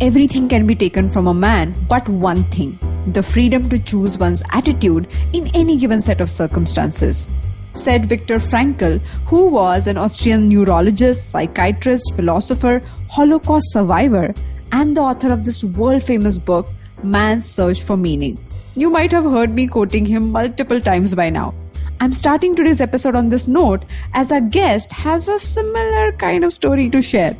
Everything can be taken from a man, but one thing: the freedom to choose one's attitude in any given set of circumstances, said Viktor Frankl, who was an Austrian neurologist, psychiatrist, philosopher, Holocaust survivor, and the author of this world-famous book, Man's Search for Meaning. You might have heard me quoting him multiple times by now. I'm starting today's episode on this note as our guest has a similar kind of story to share.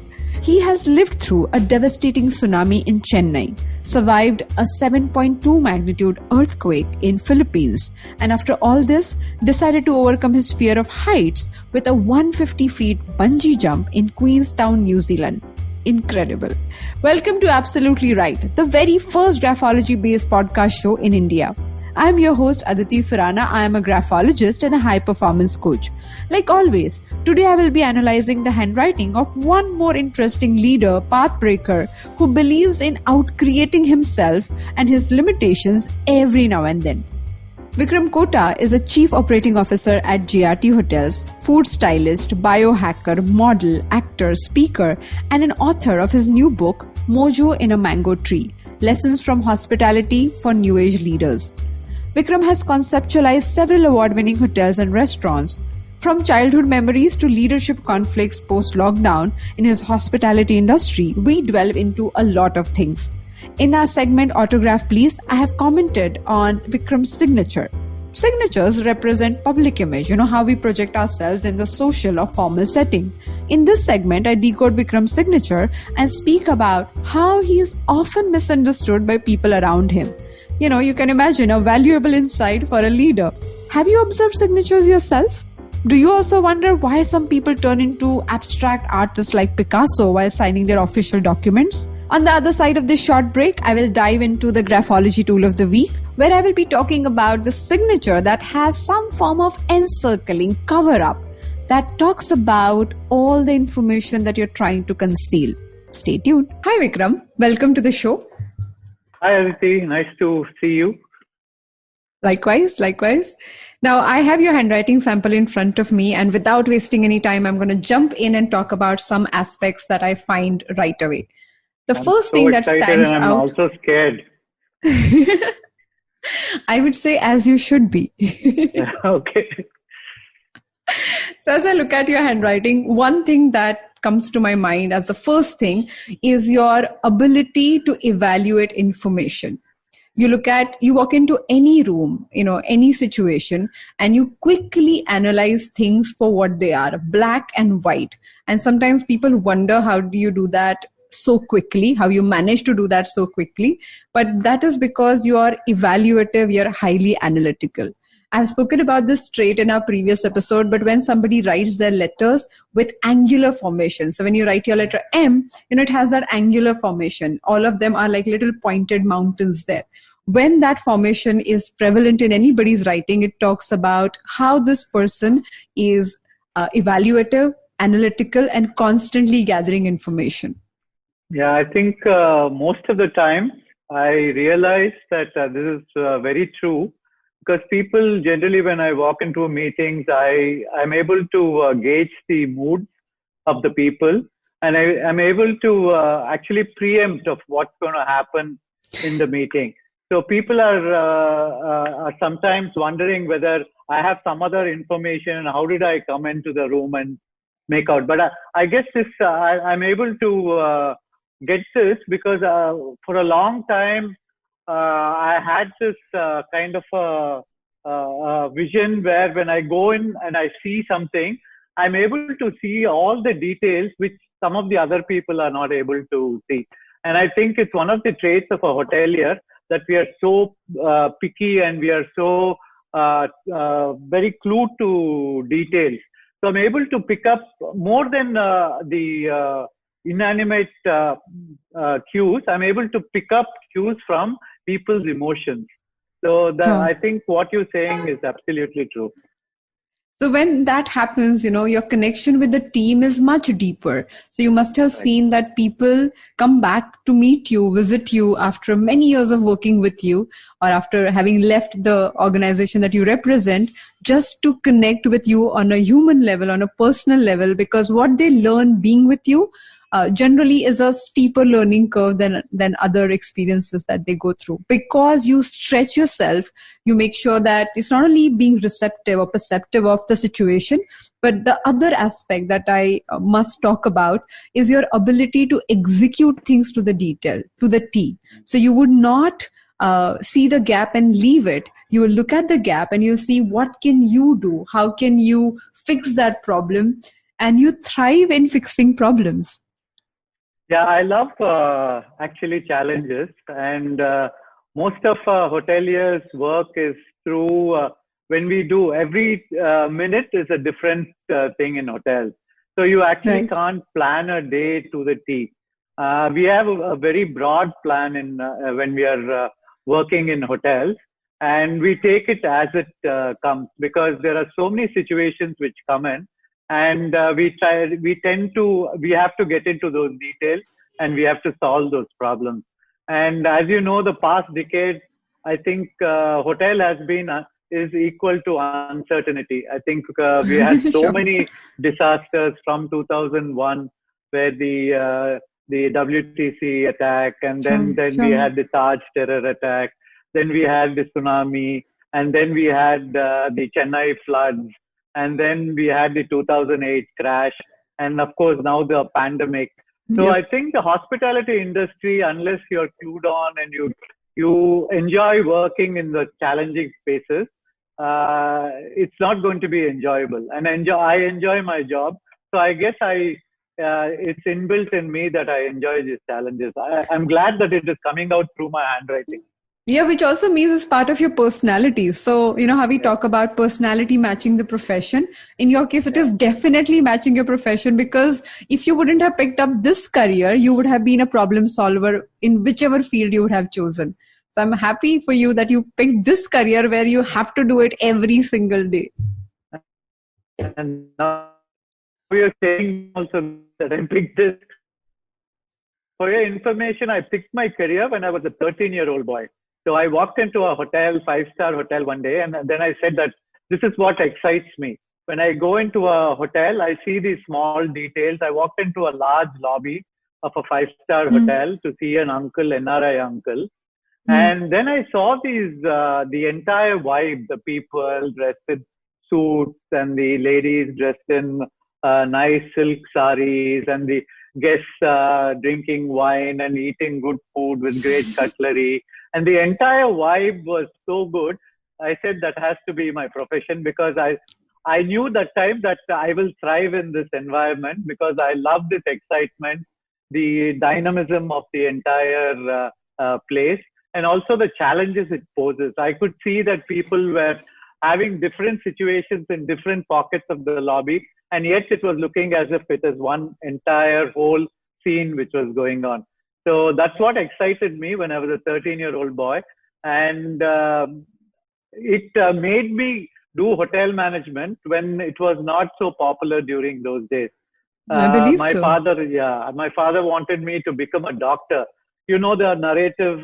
He has lived through a devastating tsunami in Chennai, survived a 7.2 magnitude earthquake in Philippines, and after all this, decided to overcome his fear of heights with a 150 feet bungee jump in Queenstown, New Zealand. Incredible. Welcome to Absolutely Right, the very first graphology-based podcast show in India. I am your host Aditi Surana. I am a graphologist and a high-performance coach. Like always, today I will be analyzing the handwriting of one more interesting leader, pathbreaker, who believes in out-creating himself and his limitations every now and then. Vikram Kota is a Chief Operating Officer at GRT Hotels, food stylist, biohacker, model, actor, speaker, and an author of his new book, Mojo in a Mango Tree: Lessons from Hospitality for New Age Leaders. Vikram has conceptualized several award-winning hotels and restaurants. From childhood memories to leadership conflicts post-lockdown in his hospitality industry, we delve into a lot of things. In our segment Autograph Please, I have commented on Vikram's signature. Signatures represent public image, how we project ourselves in the social or formal setting. In this segment, I decode Vikram's signature and speak about how he is often misunderstood by people around him. You can imagine a valuable insight for a leader. Have you observed signatures yourself? Do you also wonder why some people turn into abstract artists like Picasso while signing their official documents? On the other side of this short break, I will dive into the graphology tool of the week, where I will be talking about the signature that has some form of encircling cover-up that talks about all the information that you're trying to conceal. Stay tuned. Hi Vikram, welcome to the show. Hi Aditi, nice to see you. Likewise. Now I have your handwriting sample in front of me, and without wasting any time, I'm going to jump in and talk about some aspects that I find right away. The first thing that stands out... I'm also scared. I would say as you should be. Yeah, okay. So as I look at your handwriting, one thing that comes to my mind as the first thing is your ability to evaluate information. You walk into any room, any situation, and you quickly analyze things for what they are, black and white. And sometimes people wonder, how do you do that so quickly, how you manage to do that so quickly? But that is because you are evaluative, you're highly analytical. I've spoken about this trait in our previous episode, but when somebody writes their letters with angular formation, so when you write your letter M, it has that angular formation. All of them are like little pointed mountains there. When that formation is prevalent in anybody's writing, it talks about how this person is evaluative, analytical, and constantly gathering information. Yeah, I think most of the time I realize that this is very true. Because people generally, when I walk into meetings, I'm able to gauge the mood of the people, and I'm able to actually preempt of what's going to happen in the meeting. So people are sometimes wondering whether I have some other information and how did I come into the room and make out. But I guess I'm able to get this because for a long time, I had this kind of a vision where when I go in and I see something, I'm able to see all the details which some of the other people are not able to see. And I think it's one of the traits of a hotelier that we are so picky and we are so very clued to details. So I'm able to pick up more than the inanimate cues. I'm able to pick up cues from people's emotions. So I think what you're saying is absolutely true. So when that happens, your connection with the team is much deeper. So you must have seen that people come back to meet you, visit you after many years of working with you, or after having left the organization that you represent, just to connect with you on a human level, on a personal level, because what they learn being with you generally is a steeper learning curve than other experiences that they go through, because you stretch yourself. You make sure that it's not only being receptive or perceptive of the situation, but the other aspect that I must talk about is your ability to execute things to the detail, to the T. So you would not see the gap and leave it. You will look at the gap and you see what can you do, how can you fix that problem, and you thrive in fixing problems. Yeah, I love actually challenges, and most of hoteliers' work is through when we do every minute is a different thing in hotels. So you actually Right. can't plan a day to the T. We have a very broad plan in when we are working in hotels, and we take it as it comes, because there are so many situations which come in, and we have to get into those details, and we have to solve those problems. And as you know, the past decade, I think hotel has been is equal to uncertainty. I think we had so Sure. many disasters from 2001, where the WTC attack, and then Sure. then we Sure. had the Taj terror attack, then we had the tsunami, and then we had the Chennai floods, and then we had the 2008 crash, and of course now the pandemic. So I Yep. think the hospitality industry, unless you're clued on and you enjoy working in the challenging spaces, it's not going to be enjoyable. And I enjoy my job, so I guess it's inbuilt in me that I enjoy these challenges. I'm glad that it is coming out through my handwriting. Yeah, which also means it's part of your personality. So, you know how we Yeah, talk about personality matching the profession. In your case, it yeah. is definitely matching your profession, because if you wouldn't have picked up this career, you would have been a problem solver in whichever field you would have chosen. So I'm happy for you that you picked this career where you have to do it every single day. And now you're saying also that I picked this. For your information, I picked my career when I was a 13-year-old boy. So I walked into a hotel, five-star hotel one day, and then I said that this is what excites me. When I go into a hotel, I see these small details. I walked into a large lobby of a five-star Mm, hotel to see an uncle, NRI uncle. mm, And then I saw the entire vibe, the people dressed in suits and the ladies dressed in nice silk saris, and the guests drinking wine and eating good food with great cutlery. And the entire vibe was so good. I said that has to be my profession, because I knew that time that I will thrive in this environment, because I love this excitement, the dynamism of the entire place, and also the challenges it poses. I could see that people were having different situations in different pockets of the lobby, and yet it was looking as if it is one entire whole scene which was going on. So that's what excited me when I was a 13-year-old boy, and it made me do hotel management when it was not so popular during those days. I believe My so. father, yeah, my father wanted me to become a doctor. You know, the narrative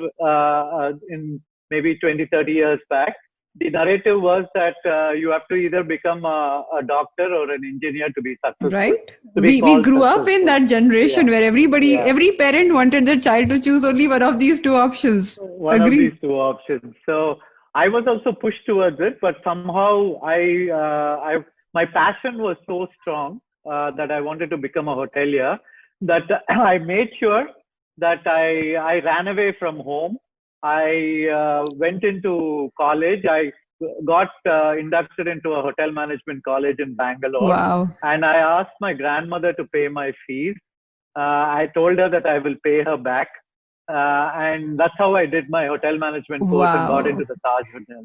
in maybe 20, 30 years back, the narrative was that you have to either become a doctor or an engineer to be successful, Right? to be We called grew up in successful. that generation Yeah, where yeah. every parent wanted their child to choose only one of these two options. One of these Agree? two options. So I was also pushed towards it, but somehow my passion was so strong that I wanted to become a hotelier, that I made sure that I ran away from home. I went into college. I got inducted into a hotel management college in Bangalore, Wow. and I asked my grandmother to pay my fees. I told her that I will pay her back, and that's how I did my hotel management course and got into Wow. the Taj Hotel.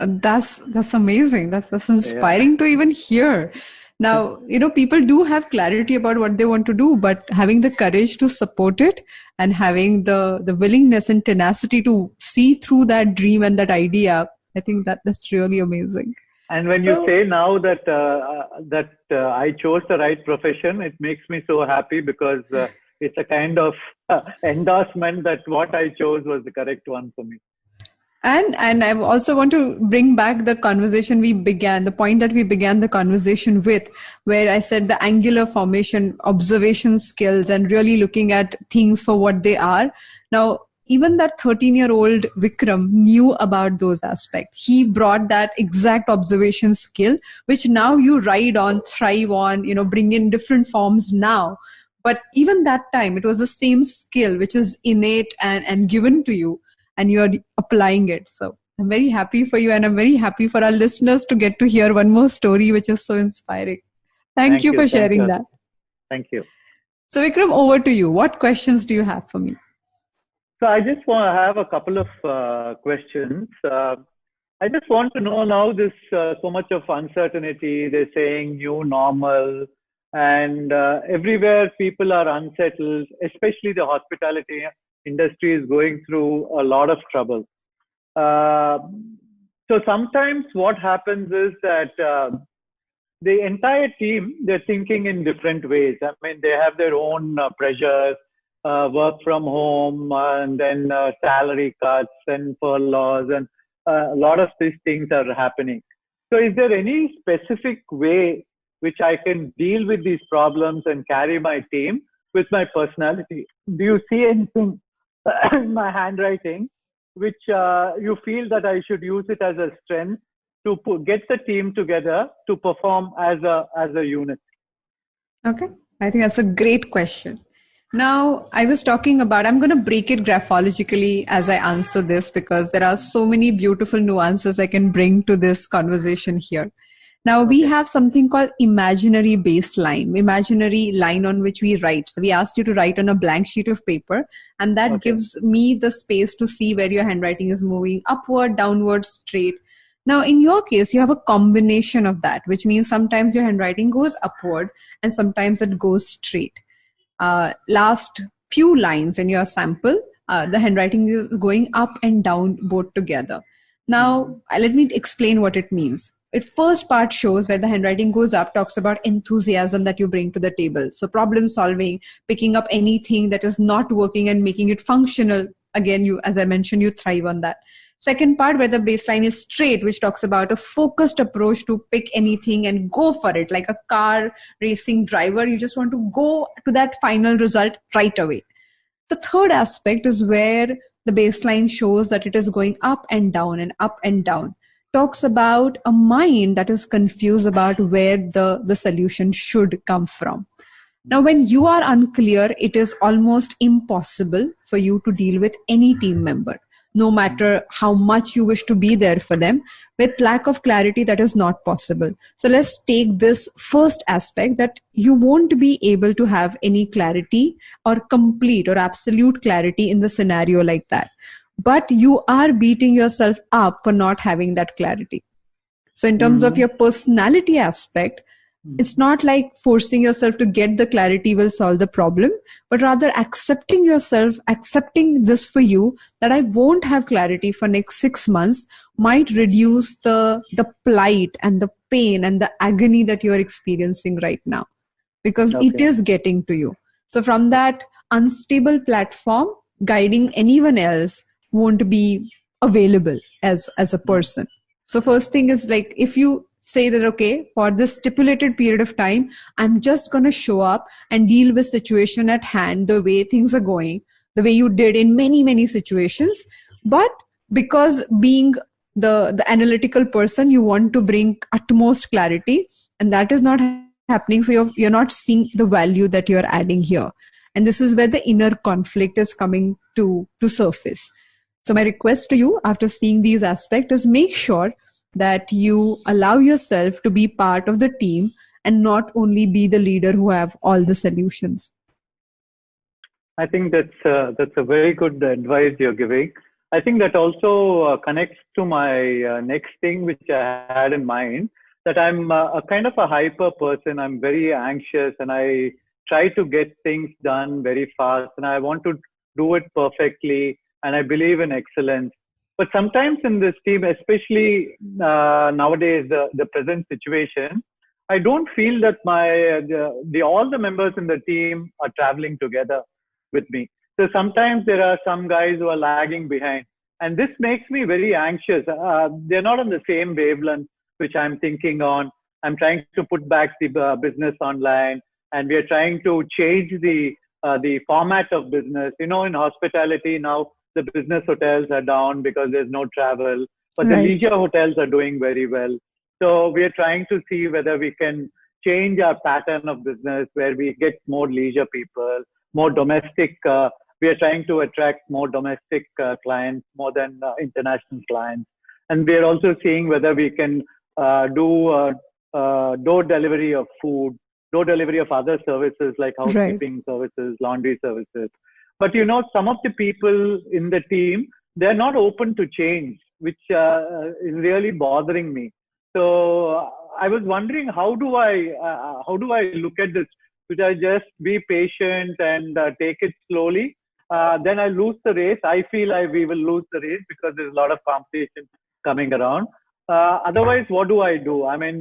That's amazing. That's Yeah. inspiring to even hear. Now, you know, people do have clarity about what they want to do, but having the courage to support it and having the willingness and tenacity to see through that dream and that idea, I think that's really amazing. And when you So, say now that I chose the right profession, it makes me so happy, because it's a kind of endorsement that what I chose was the correct one for me. And I also want to bring back the conversation we began, the point that we began the conversation with, where I said the angular formation, observation skills, and really looking at things for what they are. Now, even that 13-year-old Vikram knew about those aspects. He brought that exact observation skill, which now you ride on, thrive on, bring in different forms now. But even that time, it was the same skill, which is innate and given to you, and you're applying it. So I'm very happy for you, and I'm very happy for our listeners to get to hear one more story, which is so inspiring. Thank you for sharing that. Thank you. So Vikram, over to you. What questions do you have for me? So I just want to have a couple of questions. I just want to know now this so much of uncertainty, they're saying new normal, and everywhere people are unsettled, especially the hospitality industry is going through a lot of trouble. So sometimes what happens is that the entire team, they're thinking in different ways. I mean, they have their own pressures, work from home, and then salary cuts and furloughs, and a lot of these things are happening. So is there any specific way which I can deal with these problems and carry my team with my personality? Do you see anything in my handwriting which you feel that I should use it as a strength to get the team together to perform as a unit? Okay, I think that's a great question. Now, I was talking about, I'm going to break it graphologically as I answer this, because there are so many beautiful nuances I can bring to this conversation here. Now, we have something called imaginary baseline, imaginary line on which we write. So we asked you to write on a blank sheet of paper, and that gives me the space to see where your handwriting is moving upward, downward, straight. Now, in your case, you have a combination of that, which means sometimes your handwriting goes upward and sometimes it goes straight. Last few lines in your sample, the handwriting is going up and down both together. Now, let me explain what it means. It first part shows where the handwriting goes up, talks about enthusiasm that you bring to the table. So problem solving, picking up anything that is not working and making it functional. Again, you, as I mentioned, you thrive on that. Second part, where the baseline is straight, which talks about a focused approach to pick anything and go for it. Like a car racing driver, you just want to go to that final result right away. The third aspect is where the baseline shows that it is going up and down and up and down. Talks about a mind that is confused about where the solution should come from. Now, when you are unclear, it is almost impossible for you to deal with any team member, no matter how much you wish to be there for them. With lack of clarity, that is not possible. So let's take this first aspect, that you won't be able to have any clarity or complete or absolute clarity in the scenario like that. But you are beating yourself up for not having that clarity. So in terms of your personality aspect, it's not like forcing yourself to get the clarity will solve the problem, but rather accepting yourself, accepting this for you, that I won't have clarity for next 6 months, might reduce the plight and the pain and the agony that you are experiencing right now, because it is getting to you. So from that unstable platform, guiding anyone else won't be available as a person. So first thing is, like, if you say that, okay, for this stipulated period of time, I'm just going to show up and deal with situation at hand the way things are going, the way you did in many, many situations. But because being the analytical person, you want to bring utmost clarity, and that is not happening. So you're not seeing the value that you're adding here. And this is where the inner conflict is coming to surface. So my request to you after seeing these aspects is, make sure that you allow yourself to be part of the team and not only be the leader who have all the solutions. I think that's a very good advice you're giving. I think that also connects to my next thing which I had in mind, that I'm a kind of a hyper person. I'm very anxious and I try to get things done very fast, and I want to do it perfectly, and I believe in excellence. But sometimes in this team, especially nowadays, the present situation, I don't feel that all the members in the team are traveling together with me. So sometimes there are some guys who are lagging behind, And this makes me very anxious. They're not on the same wavelength which I'm thinking on. I'm trying to put back the business online, and we are trying to change the format of business. You know, in hospitality now, the business hotels are down because there's no travel, but the Right. leisure hotels are doing very well. So we are trying to see whether we can change our pattern of business where we get more leisure people, more domestic. We are trying to attract more domestic clients more than international clients. And we are also seeing whether we can do door delivery of food, door delivery of other services like Right. housekeeping services, laundry services. But you know, some of the people in the team, they're not open to change, which is really bothering me. So I was wondering, how do I look at this? Should I just be patient and take it slowly? Then I lose the race. I feel we will lose the race because there's a lot of competition coming around. Otherwise, what do I do? I mean,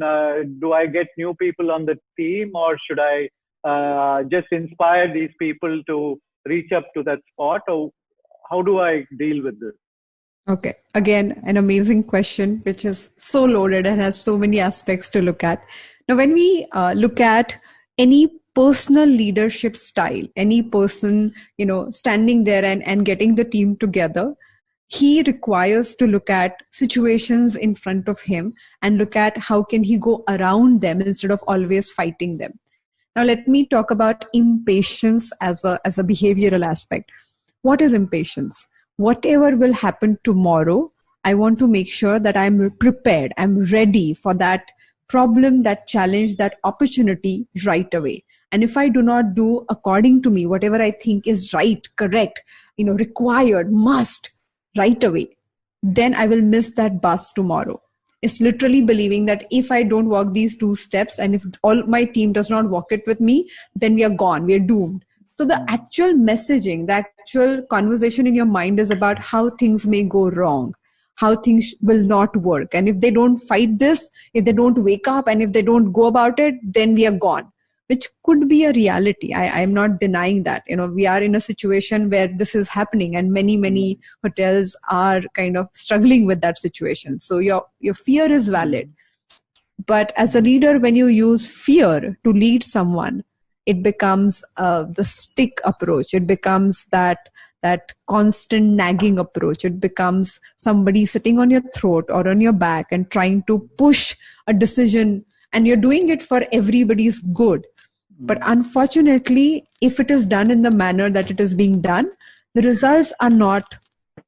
do I get new people on the team, or should I just inspire these people to reach up to that spot, or how do I deal with this? Okay. Again, an amazing question, which is so loaded and has so many aspects to look at. Now, when we look at any personal leadership style, any person, standing there and getting the team together, he requires to look at situations in front of him and look at how can he go around them instead of always fighting them. Now, let me talk about impatience as a behavioral aspect. What is impatience? Whatever will happen tomorrow, I want to make sure that I'm prepared, I'm ready for that problem, that challenge, that opportunity right away. And if I do not do according to me, whatever I think is right, correct, required, must, right away, then I will miss that bus tomorrow. It's literally believing that if I don't walk these 2 steps and if all my team does not walk it with me, then we are gone, we are doomed. So the actual messaging, the actual conversation in your mind is about how things may go wrong, how things will not work. And if they don't fight this, if they don't wake up and if they don't go about it, then we are gone, which could be a reality. I am not denying that. We are in a situation where this is happening and many hotels are kind of struggling with that situation. So your fear is valid. But as a leader, when you use fear to lead someone, it becomes the stick approach. It becomes that constant nagging approach. It becomes somebody sitting on your throat or on your back and trying to push a decision, and you're doing it for everybody's good. But unfortunately, if it is done in the manner that it is being done, the results are not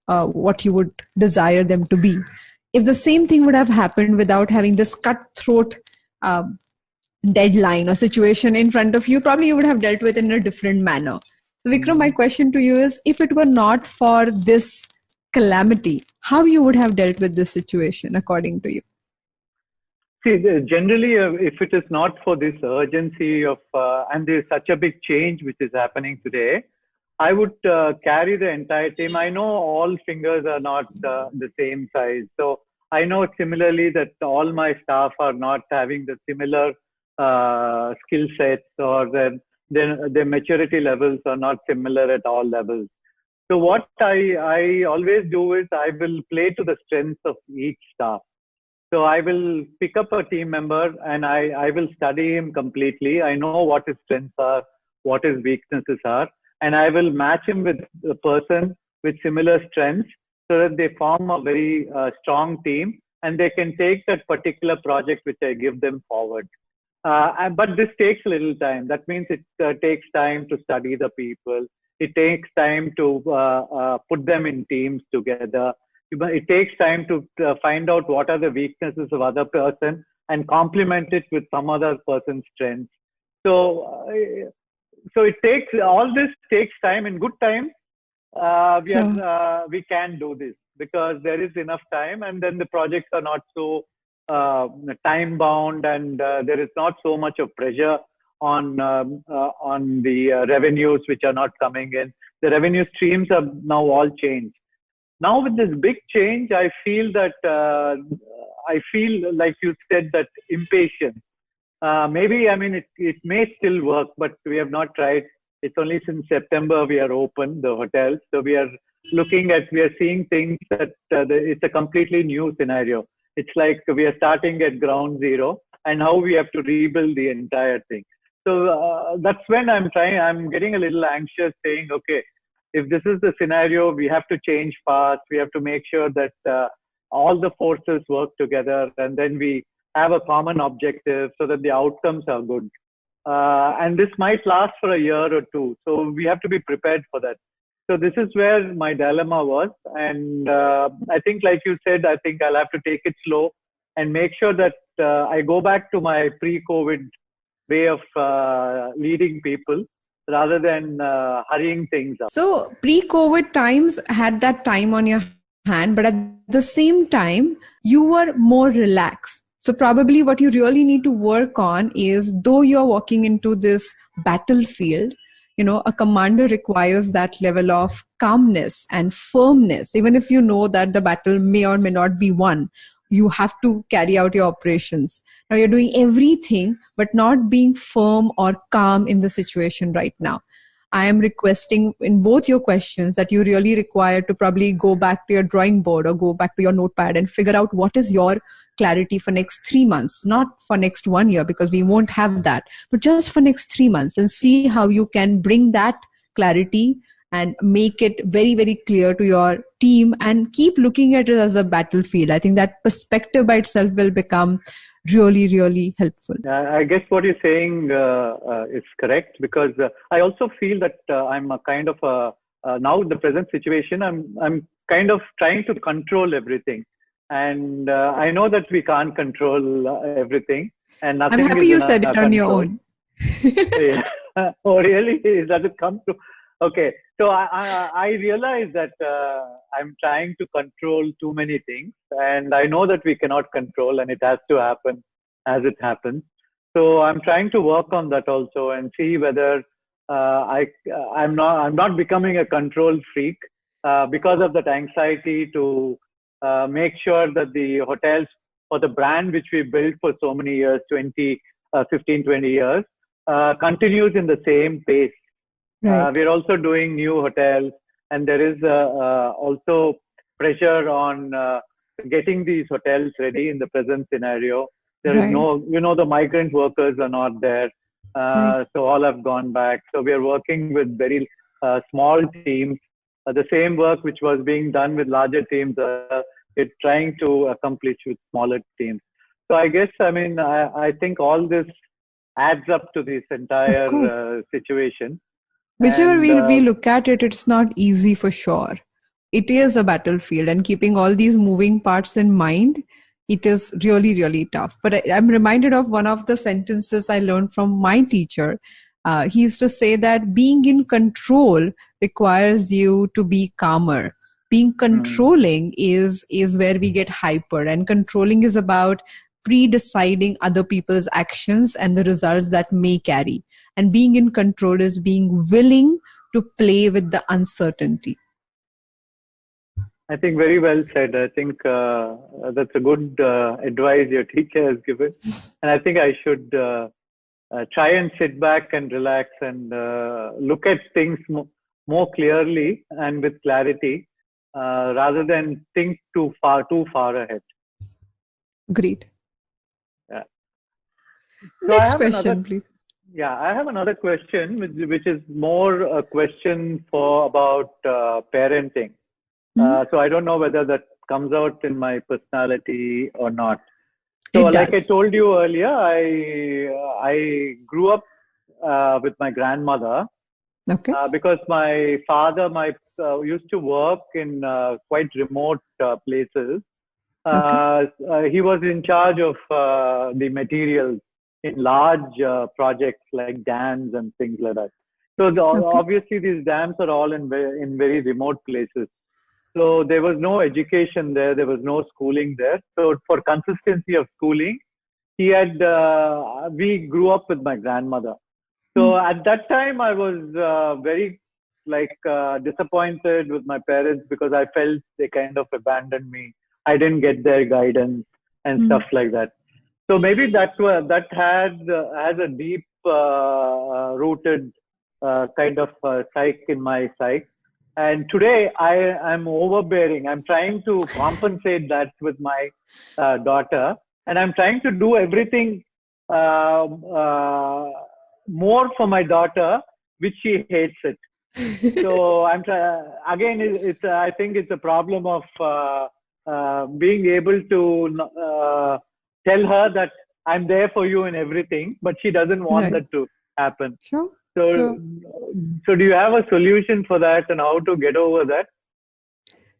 what you would desire them to be. If the same thing would have happened without having this cutthroat deadline or situation in front of you, probably you would have dealt with it in a different manner. So Vikram, my question to you is, if it were not for this calamity, how you would have dealt with this situation according to you? See, generally, if it is not for this urgency of, and there's such a big change which is happening today, I would carry the entire team. I know all fingers are not the same size. So I know similarly that all my staff are not having the similar skill sets, or their maturity levels are not similar at all levels. So what I always do is I will play to the strengths of each staff. So I will pick up a team member and I will study him completely. I know what his strengths are, what his weaknesses are, and I will match him with a person with similar strengths so that they form a very strong team and they can take that particular project which I give them forward. But this takes a little time. That means it takes time to study the people. It takes time to put them in teams together. It takes time to find out what are the weaknesses of other person and complement it with some other person's strengths. So it takes, all this takes time. In good times, we can do this because there is enough time, and then the projects are not so time bound, and there is not so much of pressure on the revenues which are not coming in. The revenue streams are now all changed. Now with this big change, I feel like you said, that impatience. Maybe, I mean, it may still work, but we have not tried. It's only since September we are open, the hotels. So we are we are seeing things that it's a completely new scenario. It's like we are starting at ground zero and how we have to rebuild the entire thing. So that's when I'm getting a little anxious saying, okay, if this is the scenario, we have to change fast. We have to make sure that all the forces work together and then we have a common objective so that the outcomes are good. And this might last for a year or two. So we have to be prepared for that. So this is where my dilemma was. And I think, like you said, I think I'll have to take it slow and make sure that I go back to my pre-COVID way of leading people rather than hurrying things up. So pre-COVID times had that time on your hand, but at the same time, you were more relaxed. So probably what you really need to work on is, though you're walking into this battlefield, a commander requires that level of calmness and firmness. Even if you know that the battle may or may not be won, you have to carry out your operations. Now you're doing everything, but not being firm or calm in the situation right now. I am requesting in both your questions that you really require to probably go back to your drawing board or go back to your notepad and figure out what is your clarity for next 3 months, not for next 1 year, because we won't have that, but just for next 3 months, and see how you can bring that clarity and make it very, very clear to your team and keep looking at it as a battlefield. I think that perspective by itself will become really, really helpful. I guess what you're saying is correct, because I also feel that I'm a kind of now the present situation, I'm kind of trying to control everything. And I know that we can't control everything. And nothing I'm happy you said it on your own. Yeah. Oh, really? Does it come to? Okay. So I realize that I'm trying to control too many things, and I know that we cannot control, and it has to happen as it happens. So I'm trying to work on that also and see whether I'm not becoming a control freak because of that anxiety to make sure that the hotels or the brand which we built for so many years, 15, 20 years, continues in the same pace. Right. We're also doing new hotels, and there is also pressure on getting these hotels ready in the present scenario. There is no, the migrant workers are not there. So all have gone back. So we are working with very small teams. The same work which was being done with larger teams, it's trying to accomplish with smaller teams. So I guess, I think all this adds up to this entire situation. Whichever way we look at it, it's not easy for sure. It is a battlefield, and keeping all these moving parts in mind, it is really, really tough. But I'm reminded of one of the sentences I learned from my teacher. He used to say that being in control requires you to be calmer. Being controlling is where we get hyper, and controlling is about pre-deciding other people's actions and the results that may carry. And being in control is being willing to play with the uncertainty. I think very well said. I think that's a good advice your teacher has given. And I think I should try and sit back and relax and look at things more clearly and with clarity rather than think too far ahead. Great. Yeah. So next question, please. Yeah, I have another question, which is more a question about parenting. So I don't know whether that comes out in my personality or not. So like I told you earlier, I grew up with my grandmother. Okay. Because my father used to work in quite remote places. He was in charge of the materials in large projects like dams and things like that. So obviously these dams are all in very remote places. So there was no education there. There was no schooling there. So for consistency of schooling, we grew up with my grandmother. So at that time, I was very disappointed with my parents because I felt they kind of abandoned me. I didn't get their guidance and stuff like that. So maybe that has a deep rooted kind of psyche in my psyche. And today I'm overbearing. I'm trying to compensate that with my daughter, and I'm trying to do everything more for my daughter, which she hates it. So again, I think it's a problem of being able to tell her that I'm there for you in everything, but she doesn't want Right. that to happen. Sure. So, Sure. so do you have a solution for that and how to get over that?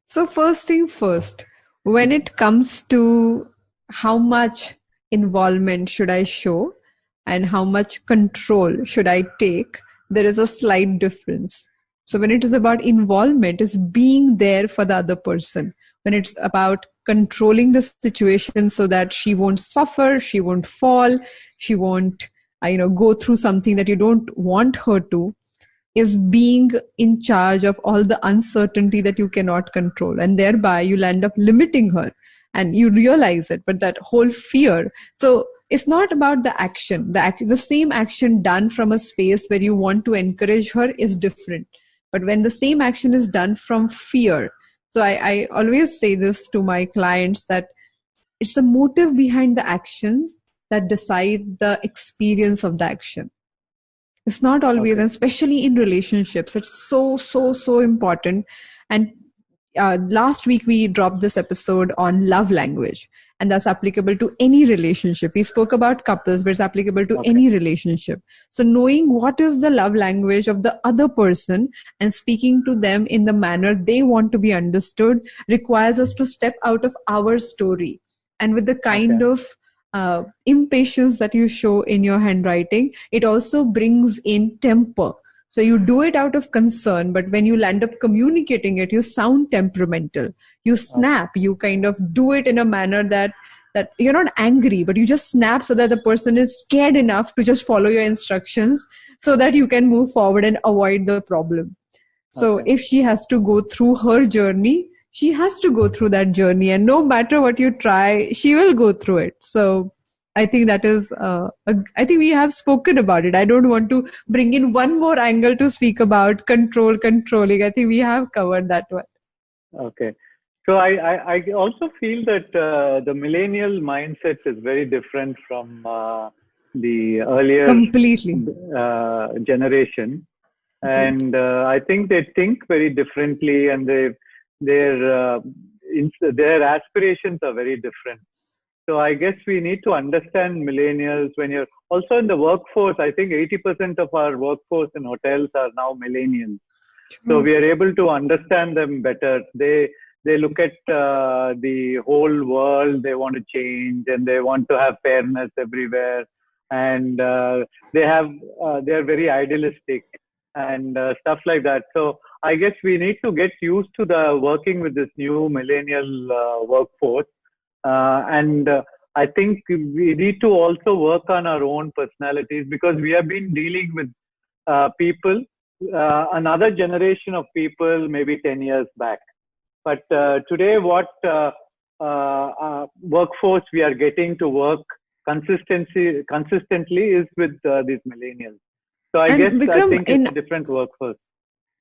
So first thing first, when it comes to how much involvement should I show and how much control should I take, there is a slight difference. So when it is about involvement, is being there for the other person. When it's about controlling the situation so that she won't suffer, she won't fall, she won't, go through something that you don't want her to, is being in charge of all the uncertainty that you cannot control, and thereby you'll end up limiting her and you realize it. But that whole fear, so it's not about the action. The same action done from a space where you want to encourage her is different. But when the same action is done from fear, so I always say this to my clients, that it's the motive behind the actions that decide the experience of the action. It's not always, Okay. and especially in relationships, it's so important. And last week we dropped this episode on love language, and that's applicable to any relationship. We spoke about couples, but it's applicable to Okay. any relationship. So knowing what is the love language of the other person and speaking to them in the manner they want to be understood requires us to step out of our story. And with the kind Okay. of impatience that you show in your handwriting, it also brings in temper. So you do it out of concern, but when you land up communicating it, you sound temperamental. You snap, you kind of do it in a manner that you're not angry, but you just snap so that the person is scared enough to just follow your instructions so that you can move forward and avoid the problem. So Okay. if she has to go through her journey, she has to go through that journey, and no matter what you try, she will go through it. So I think that is, I think we have spoken about it. I don't want to bring in one more angle to speak about controlling. I think we have covered that one. Okay. So I also feel that the millennial mindset is very different from the earlier Completely. generation. And I think they think very differently, and their aspirations are very different. So I guess we need to understand millennials. When you're also in the workforce, I think 80% of our workforce in hotels are now millennials. So we are able to understand them better. They look at the whole world. They want to change, and they want to have fairness everywhere. And they are very idealistic and stuff like that. So I guess we need to get used to the working with this new millennial workforce. And I think we need to also work on our own personalities, because we have been dealing with people, another generation of people, maybe 10 years back. But today, what workforce we are getting to work consistently is with these millennials. So I And guess I Vikram, think it's a different workforce.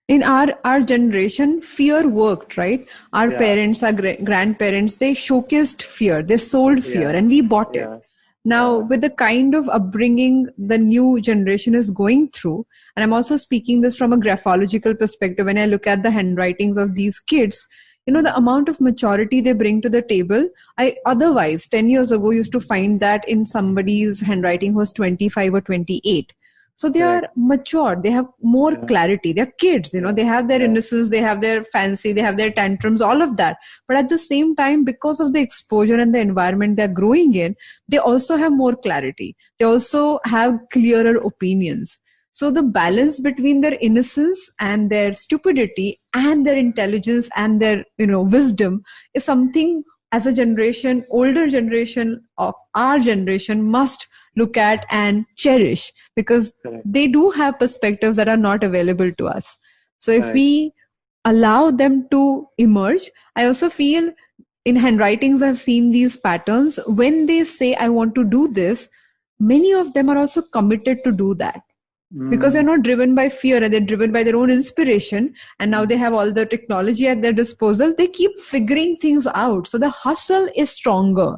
in our generation, fear worked, right? Our Yeah. parents, our grandparents, they showcased fear, they sold fear, Yeah. and we bought it. Yeah. Now, with the kind of upbringing the new generation is going through, and I'm also speaking this from a graphological perspective, when I look at the handwritings of these kids, the amount of maturity they bring to the table, I otherwise 10 years ago used to find that in somebody's handwriting was 25 or 28. So they Correct. are mature, they have more Yeah. clarity, they're kids, they have their Yeah. innocence, they have their fancy, they have their tantrums, all of that. But at the same time, because of the exposure and the environment they're growing in, they also have more clarity, they also have clearer opinions. So the balance between their innocence and their stupidity and their intelligence and their wisdom is something, as a generation, older generation of our generation, must look at and cherish, because Correct. they do have perspectives that are not available to us. So if Right. we allow them to emerge, I also feel in handwritings I've seen these patterns. When they say I want to do this, many of them are also committed to do that. because they're not driven by fear and they're driven by their own inspiration. And now they have all the technology at their disposal. They keep figuring things out. So the hustle is stronger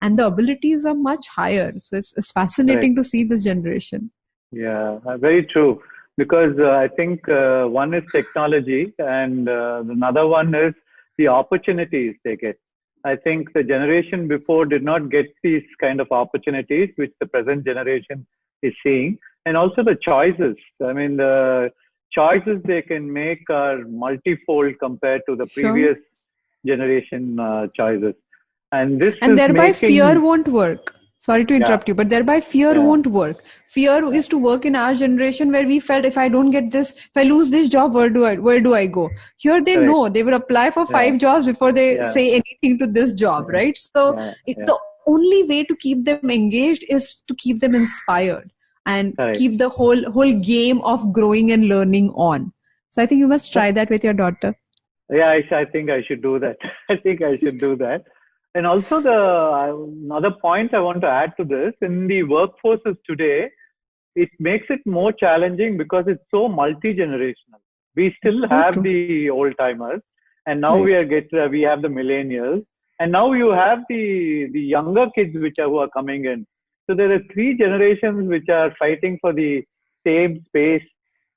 and the abilities are much higher. So it's fascinating to see this generation. Yeah, very true. Because I think one is technology and another one is the opportunities they get. I think the generation before did not get these kind of opportunities, which the present generation is seeing. And also the choices. I mean, the choices they can make are multifold compared to the previous generation choices. And this and is thereby making, fear won't work. Sorry to interrupt yeah, you, but thereby fear won't work. Fear is to work in our generation where we felt if I don't get this, if I lose this job, where do I go? Here they correct. know they will apply for 5 jobs before they say anything to this job, right? So the only way to keep them engaged is to keep them inspired and keep the whole game of growing and learning on. So I think you must try that with your daughter. Yeah, I think I should do that. I think I should do that. And also another point I want to add to this, in the workforces today, it makes it more challenging because it's so multi-generational. We still have the old timers, and now we have the millennials, and now you have the younger kids who are coming in. So there are 3 generations which are fighting for the same space,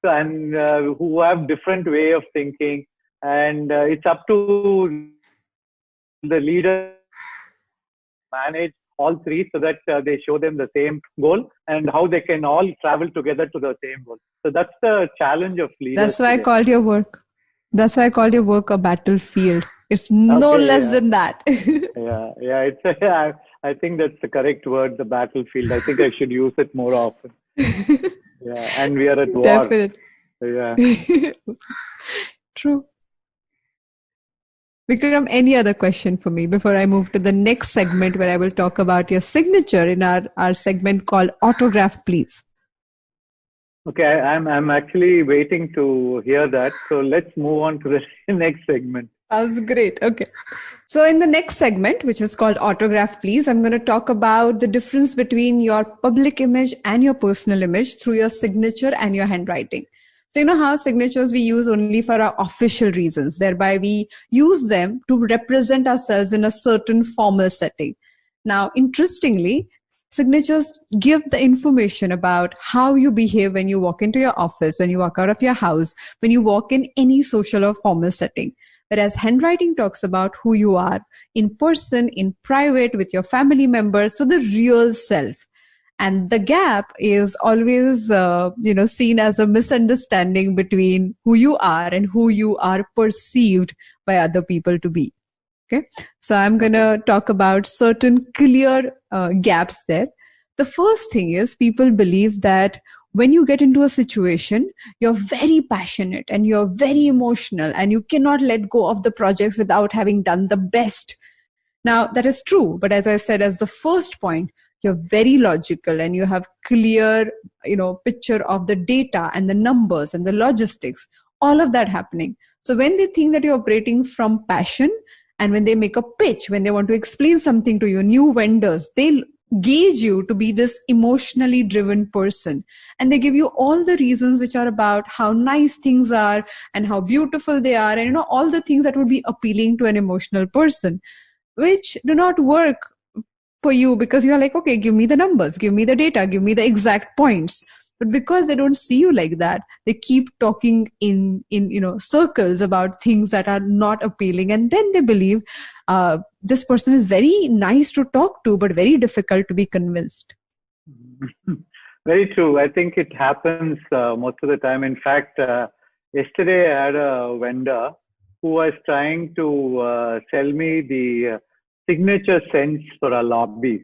and who have different way of thinking, and it's up to the leader manage all 3 so that they show them the same goal and how they can all travel together to the same goal. So that's the challenge of leaders. That's why today. I called your work. That's why I called your work a battlefield. It's no less than that. It's I think that's the correct word, the battlefield. I think I should use it more often. And we are at war. Definitely. Yeah. True. Vikram, any other question for me before I move to the next segment where I will talk about your signature in our segment called Autograph, Please? Okay, I'm actually waiting to hear that. So let's move on to the next segment. Sounds great. Okay. So in the next segment, which is called Autograph, Please, I'm going to talk about the difference between your public image and your personal image through your signature and your handwriting. So you know how signatures we use only for our official reasons, thereby we use them to represent ourselves in a certain formal setting. Now, interestingly, signatures give the information about how you behave when you walk into your office, when you walk out of your house, when you walk in any social or formal setting. Whereas handwriting talks about who you are in person, in private, with your family members, so the real self. And the gap is always, seen as a misunderstanding between who you are and who you are perceived by other people to be. Okay. So I'm going to talk about certain clear gaps there. The first thing is people believe that when you get into a situation, you're very passionate and you're very emotional and you cannot let go of the projects without having done the best. Now, that is true. But as I said, as the first point, you're very logical and you have clear, picture of the data and the numbers and the logistics, all of that happening. So when they think that you're operating from passion and when they make a pitch, when they want to explain something to you, new vendors, they'll gauge you to be this emotionally driven person. And they give you all the reasons which are about how nice things are and how beautiful they are and, all the things that would be appealing to an emotional person, which do not work for you because you're like, okay, give me the numbers, give me the data, give me the exact points. But because they don't see you like that, they keep talking in circles about things that are not appealing. And then they believe this person is very nice to talk to, but very difficult to be convinced. Very true. I think it happens most of the time. In fact, yesterday I had a vendor who was trying to sell me the signature scents for our lobbies.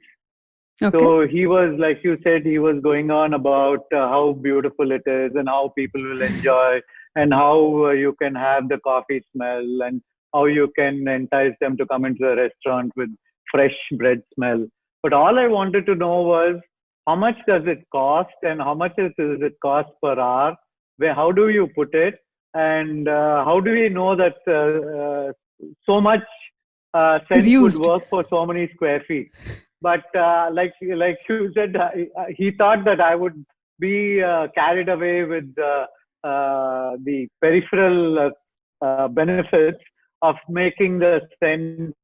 Okay. So he was, like you said, he was going on about how beautiful it is and how people will enjoy and how you can have the coffee smell and how you can entice them to come into the restaurant with fresh bread smell. But all I wanted to know was how much does it cost and how much does it cost per hour? How do you put it? And how do we know that so much scent would work for so many square feet? But like you said, he thought that I would be carried away with the peripheral benefits of making the scent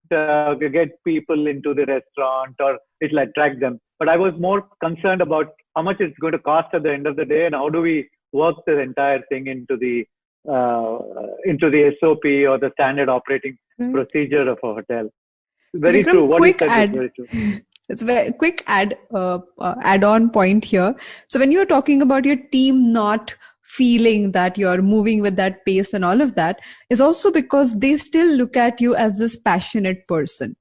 get people into the restaurant, or it'll attract them. But I was more concerned about how much it's going to cost at the end of the day, and how do we work the entire thing into the SOP or the standard operating procedure of a hotel. Very Vikram, true. What quick you said add. is very true. It's a very quick add-on point here. So when you're talking about your team not feeling that you're moving with that pace and all of that, is also because they still look at you as this passionate person.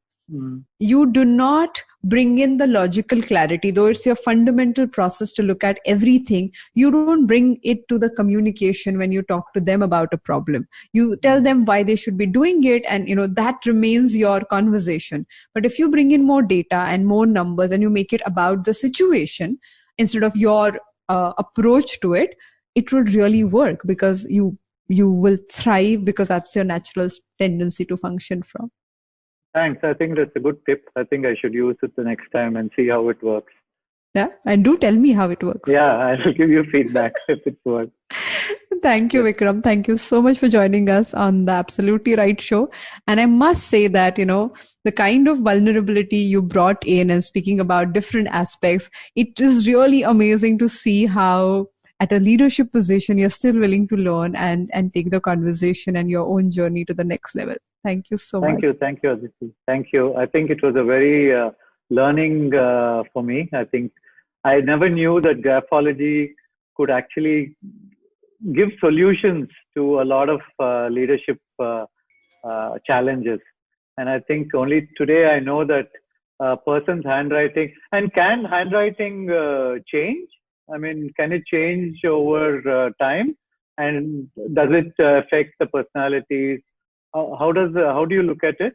You do not bring in the logical clarity, though it's your fundamental process to look at everything. You don't bring it to the communication when you talk to them about a problem. You tell them why they should be doing it, and that remains your conversation. But if you bring in more data and more numbers and you make it about the situation instead of your approach to it, it would really work, because you will thrive, because that's your natural tendency to function from. Thanks. I think that's a good tip. I think I should use it the next time and see how it works. Yeah, and do tell me how it works. Yeah, I'll give you feedback if it works. Thank you, Vikram. Thank you so much for joining us on the Absolutely Right show. And I must say that, the kind of vulnerability you brought in and speaking about different aspects, it is really amazing to see how at a leadership position, you're still willing to learn and take the conversation and your own journey to the next level. Thank you so much. Thank you, Aditi. Thank you. I think it was a very learning for me. I think I never knew that graphology could actually give solutions to a lot of leadership challenges. And I think only today I know that a person's handwriting, and can handwriting change? I mean, can it change over time? And does it affect the personalities? How do you look at it?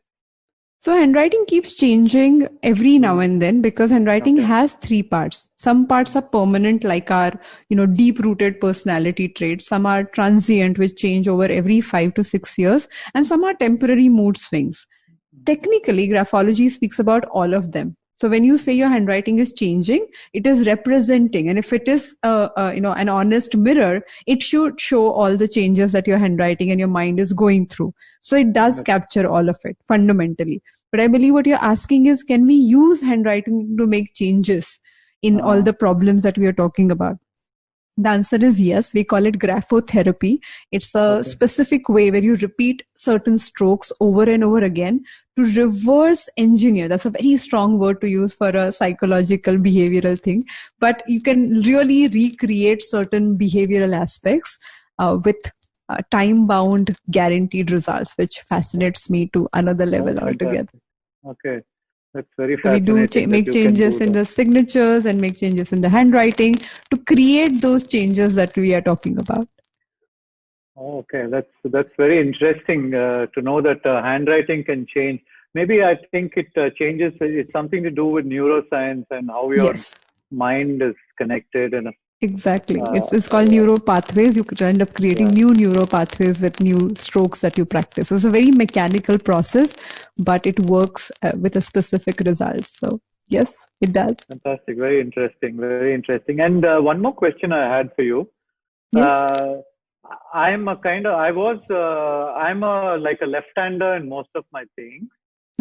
So handwriting keeps changing every now and then, because handwriting has three parts. Some parts are permanent, like our, deep-rooted personality traits. Some are transient, which change over every 5 to 6 years. And some are temporary mood swings. Technically, graphology speaks about all of them. So when you say your handwriting is changing, it is representing. And if it is, an honest mirror, it should show all the changes that your handwriting and your mind is going through. So it does capture all of it fundamentally. But I believe what you're asking is, can we use handwriting to make changes in all the problems that we are talking about? The answer is yes. We call it graphotherapy. It's a specific way where you repeat certain strokes over and over again to reverse engineer. That's a very strong word to use for a psychological behavioral thing. But you can really recreate certain behavioral aspects with time-bound guaranteed results, which fascinates me to another level altogether. Okay. That's very fascinating. We do make changes in the signatures and make changes in the handwriting to create those changes that we are talking about. Okay, that's very interesting to know that handwriting can change. Maybe I think it changes. It's something to do with neuroscience and how your mind is connected. And exactly, it's called neuropathways. You could end up creating new neuropathways with new strokes that you practice. So it's a very mechanical process, but it works with a specific result. So yes, it does. Fantastic, very interesting, very interesting. And one more question I had for you. Yes. I'm like a left-hander in most of my things.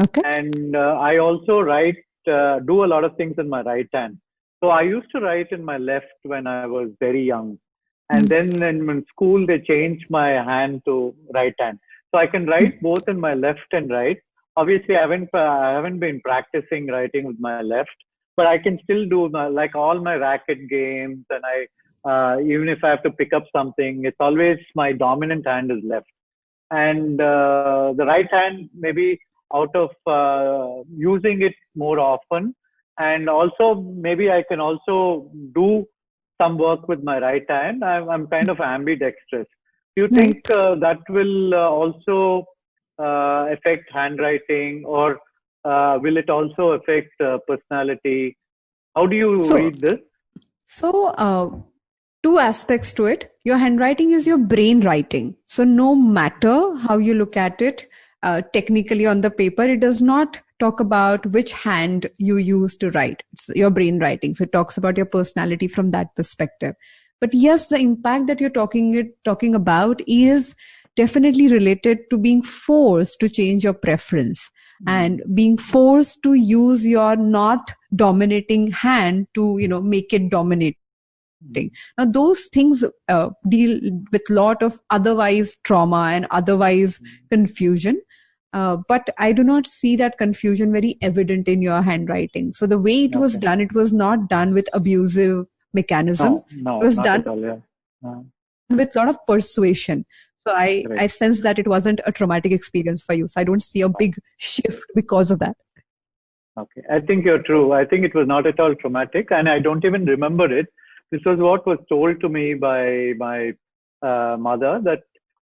Okay. And I also do a lot of things in my right hand. So I used to write in my left when I was very young. And then in school, they changed my hand to right hand. So I can write both in my left and right. Obviously, I haven't been practicing writing with my left, but I can still do like all my racket games. And even if I have to pick up something, it's always my dominant hand is left. And the right hand, maybe out of using it more often. And also, maybe I can also do some work with my right hand. I'm kind of ambidextrous. Do you think that will also affect handwriting, or will it also affect personality? How do you read this? So, two aspects to it. Your handwriting is your brain writing. So no matter how you look at it, technically on the paper, it does not talk about which hand you use to write. It's your brain writing. So it talks about your personality from that perspective. But yes, the impact that you're talking about is definitely related to being forced to change your preference and being forced to use your not dominating hand to, make it dominate. Now, those things deal with lot of otherwise trauma and otherwise confusion. But I do not see that confusion very evident in your handwriting. So the way it was done, it was not done with abusive mechanisms. No, it was not done at all, yeah. with a lot of persuasion. So I sense that it wasn't a traumatic experience for you. So I don't see a big shift because of that. Okay, I think you're true. I think it was not at all traumatic, and I don't even remember it. This was what was told to me by my mother, that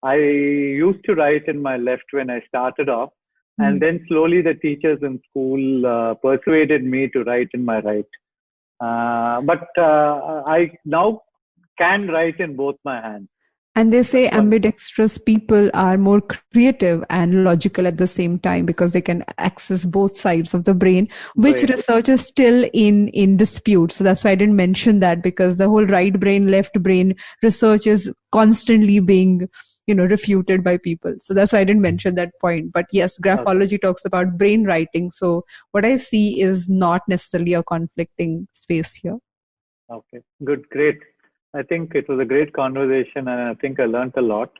I used to write in my left when I started off, and then slowly the teachers in school persuaded me to write in my right. But I now can write in both my hands. And they say ambidextrous people are more creative and logical at the same time because they can access both sides of the brain, which research is still in dispute. So that's why I didn't mention that, because the whole right brain, left brain research is constantly being, refuted by people. So that's why I didn't mention that point. But yes, graphology talks about brain writing. So what I see is not necessarily a conflicting space here. Okay, good, great. I think it was a great conversation, and I think I learned a lot.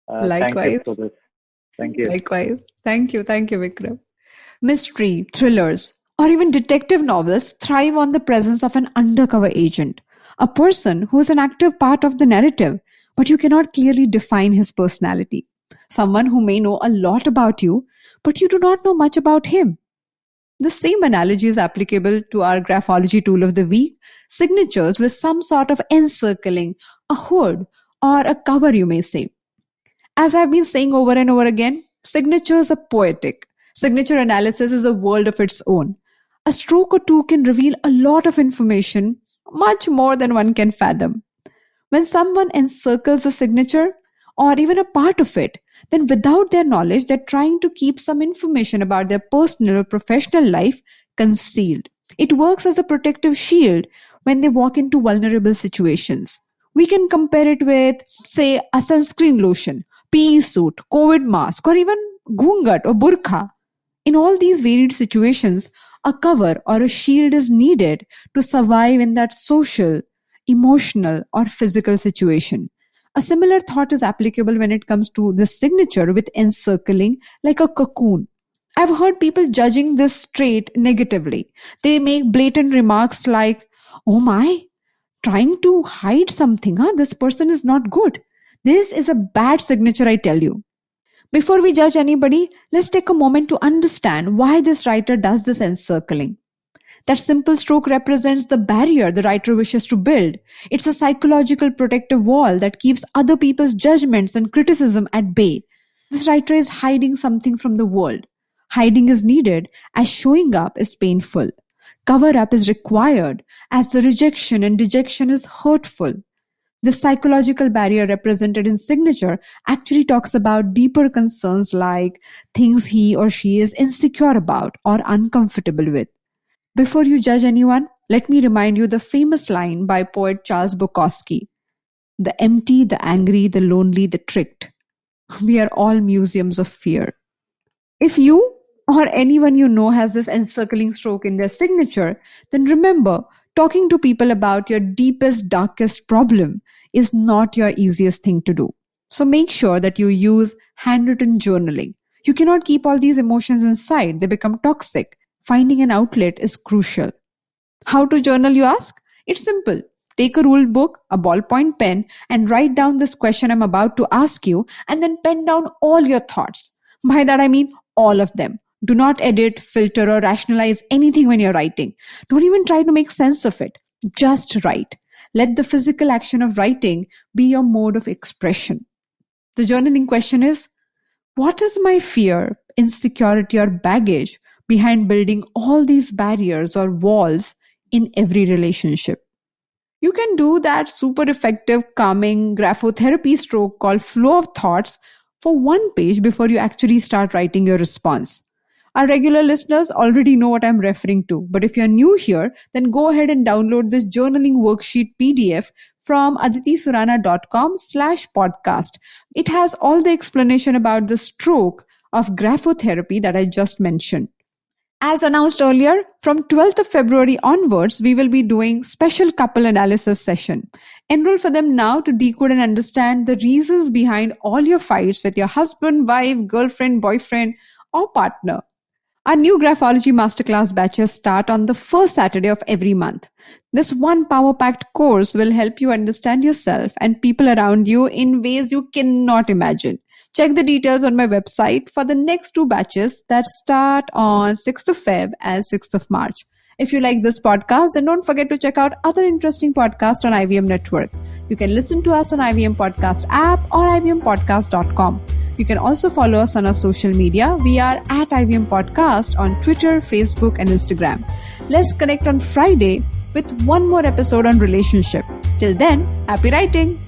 Likewise. Thank you for this. Thank you. Likewise. Thank you, Vikram. Mystery, thrillers, or even detective novels thrive on the presence of an undercover agent, a person who is an active part of the narrative, but you cannot clearly define his personality. Someone who may know a lot about you, but you do not know much about him. The same analogy is applicable to our graphology tool of the week, signatures with some sort of encircling, a hood, or a cover, you may say. As I've been saying over and over again, signatures are poetic. Signature analysis is a world of its own. A stroke or two can reveal a lot of information, much more than one can fathom. When someone encircles a signature, or even a part of it, then without their knowledge, they're trying to keep some information about their personal or professional life concealed. It works as a protective shield when they walk into vulnerable situations. We can compare it with, say, a sunscreen lotion, PE suit, COVID mask, or even ghungat or burqa. In all these varied situations, a cover or a shield is needed to survive in that social, emotional, or physical situation. A similar thought is applicable when it comes to the signature with encircling, like a cocoon. I've heard people judging this trait negatively. They make blatant remarks like, "Oh my, trying to hide something, huh? This person is not good. This is a bad signature, I tell you." Before we judge anybody, let's take a moment to understand why this writer does this encircling. That simple stroke represents the barrier the writer wishes to build. It's a psychological protective wall that keeps other people's judgments and criticism at bay. This writer is hiding something from the world. Hiding is needed as showing up is painful. Cover up is required as the rejection and dejection is hurtful. The psychological barrier represented in signature actually talks about deeper concerns like things he or she is insecure about or uncomfortable with. Before you judge anyone, let me remind you the famous line by poet Charles Bukowski: "The empty, the angry, the lonely, the tricked. We are all museums of fear." If you or anyone you know has this encircling stroke in their signature, then remember, talking to people about your deepest, darkest problem is not your easiest thing to do. So make sure that you use handwritten journaling. You cannot keep all these emotions inside, they become toxic. Finding an outlet is crucial. How to journal, you ask? It's simple. Take a ruled book, a ballpoint pen, and write down this question I'm about to ask you, and then pen down all your thoughts. By that I mean all of them. Do not edit, filter, or rationalize anything when you're writing. Don't even try to make sense of it. Just write. Let the physical action of writing be your mode of expression. The journaling question is, what is my fear, insecurity, or baggage behind building all these barriers or walls in every relationship? You can do that super effective calming graphotherapy stroke called flow of thoughts for one page before you actually start writing your response. Our regular listeners already know what I'm referring to, but if you're new here, then go ahead and download this journaling worksheet PDF from aditisurana.com/podcast. It has all the explanation about the stroke of graphotherapy that I just mentioned. As announced earlier, from 12th of February onwards, we will be doing special couple analysis session. Enroll for them now to decode and understand the reasons behind all your fights with your husband, wife, girlfriend, boyfriend, or partner. Our new Graphology Masterclass batches start on the first Saturday of every month. This one power-packed course will help you understand yourself and people around you in ways you cannot imagine. Check the details on my website for the next two batches that start on 6th of Feb and 6th of March. If you like this podcast, then don't forget to check out other interesting podcasts on IVM Network. You can listen to us on IVM Podcast app or ivmpodcast.com. You can also follow us on our social media. We are at IVM Podcast on Twitter, Facebook, and Instagram. Let's connect on Friday with one more episode on relationship. Till then, happy writing!